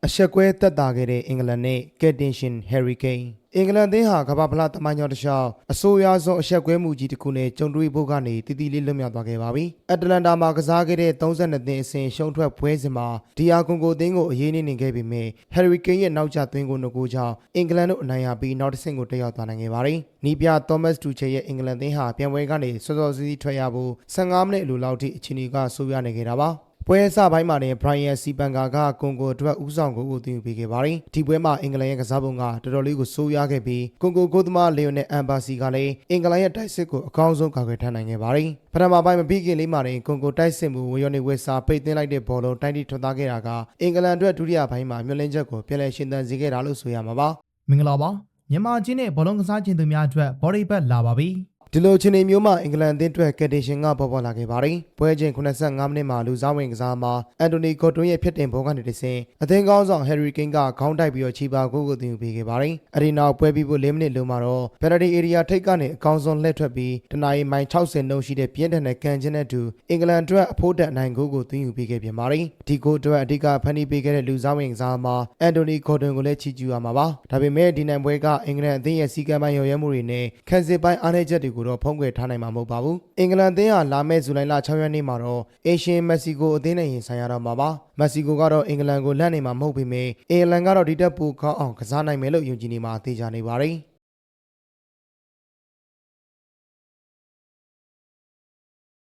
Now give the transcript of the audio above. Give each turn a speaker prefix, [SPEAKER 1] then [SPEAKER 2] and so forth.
[SPEAKER 1] အရှက်ကွဲတက်တာခဲ့တဲ့အင်္ဂလန်နဲ့ကယ်တင်ရှင်ဟယ်ရီကိန်းအင်္ဂလန်သင်းဟာကမ္ဘာဖလားသမိုင်းကြောင်းတစ်လျှောက်အဆိုးရွားဆုံးအရှက်ကွဲမှုကြီးတစ်ခုနဲ့ကြုံတွေ့ဖို့ကနေတည်တည်လေးလွတ်မြောက်သွားခဲ့ပါပြီ။အတ္တလန်တာမှာကစားခဲ့တဲ့32သင်းအဆင့်ရှုံးထွက်ပွဲစဉ်မှာဒီယာကွန်ကိုသင်းကိုအရေးနေခဲ့ပေမဲ့ဟယ်ရီကိန်းရဲ့နောက်ကျသွင်းကိုနှုတ်ကိုကြောင့်အင်္ဂလန်တို့အနိုင်ရပြီးနောက်တစ်ဆင့်ကိုတက်ရောက်သွားနိုင်ခဲ့ပါတယ်။နီးပြသောမတ်တူချေရဲ့အင်္ဂလန်သင်းဟာပြန်ပွဲကနေစောစောစီးစီးထွက်ရဖို့15မိနစ်အလိုလောက်ထိအခြေအနေကဆိုးရွားနေခဲ့တာပါ။ပွဲအစပိုင်းမှာလည်းဘရိုင်ယန်စီပန်ကာကကွန်ဂိုအတွက်ဦးဆောင်ကိုသွင်းယူပေးခဲ့ပါတယ်။ဒီပွဲမှာအင်္ဂလန်ရဲ့ကစားပုံကတော်တော်လေးကိုဆိုးရွားခဲ့ပြီးကွန်ဂိုကိုသမားလီယိုနယ်အမ်ဘာစီကလည်းအင်္ဂလန်ရဲ့တိုက်စစ်ကိုအကောင်းဆုံးကာကွယ်ထားနိုင်ခဲ့ပါတယ်။ပထမပိုင်းမပြီးခင်လေးမှာတင်ကွန်ဂိုတိုက်စစ်မှုဝေယော်နေဝက်စာပိတ်သိမ်းလိုက်တဲ့ဘောလုံးတိုင်းတီထွက်သားခဲ့တာကအင်္ဂလန်အတွက်ဒုတိယပိုင်းမှာမျှော်လင့်ချက်ကိုပြန်လည်ရှင်သန်စေခဲ့တာလို့ဆိုရမှာပါ
[SPEAKER 2] ။မင်္ဂလာပါမြန်မာချင်းနဲ့ဘောလုံးကစားခြင်းသူများအတွက်ဘော်ဒီဘက်လာပါပြီ။
[SPEAKER 1] ဒီလိုအခြေအနေမျိုးမှာအင်္ဂလန်အသင်းအတွက်ကယ်တင်ရှင်ကပေါ်ပေါ်လာခဲ့ပါတယ်။ပွဲချင်း85မိနစ်မှာလူစားဝင်ကစားမှာအန်တိုနီဂေါ်တွန်ရဲ့ဖြစ်တင်ဘောကနေတစ်ဆင့်အသင်းကောင်းဆောင်ဟယ်ရီကိန်းကခေါင်းတိုက်ပြီးတော့ချီပါကိုသွင်းယူပေးခဲ့ပါတယ်။အဲဒီနောက်ပွဲပြီးဖို့4မိနစ်လုံးမှာတော့ပယ်နယ်တီဧရိယာထိပ်ကနေအကောင်းဆုံးလှည့်ထွက်ပြီးတနအီမိုင်60နှုန်းရှိတဲ့ပြင်းထန်တဲ့ကန်ချင်းနဲ့တူအင်္ဂလန်အတွက်အဖို့တက်အနိုင်ကိုသွင်းယူပေးခဲ့ပြန်ပါတယ်။ဒီကိုအတွက်အဓိကဖန်တီးပေးခဲ့တဲ့လူစားဝင်ကစားမှာအန်တိုနီဂေါ်တွန်ကိုလည်းချီးကျူးရမှာပါ။ဒါပေမဲ့ဒီနိုင်ပွဲကအင်္ဂလန်အသင်းရဲ့စီကံပိုင်းရော်ရဲမှုတွေနဲ့ခံစစ်ပိုင်းအားနည်းချက်တွေကိုတော့ဖုံးကွယ်ထားနိုင်မှာမဟုတ်ပါဘူး။အင်္ဂလန်အသင်းဟာလာမယ့်ဇူလိုင်လ6ရက်နေ့မှာတော့အေရှင်မက္ကဆီကိုအသင်းနဲ့ရင်ဆိုင်ရတော့မှာပါ။မက္ကဆီကိုကတော့အင်္ဂလန်ကိုလန့်နေမှာမဟုတ်ပေမဲ့အင်္ဂလန်ကတော့ဒီတက်ပိုကောင်းအောင်ကစားနိုင်မယ်လို့ယုံကြည်နေမှာသိကြနေပါတယ်။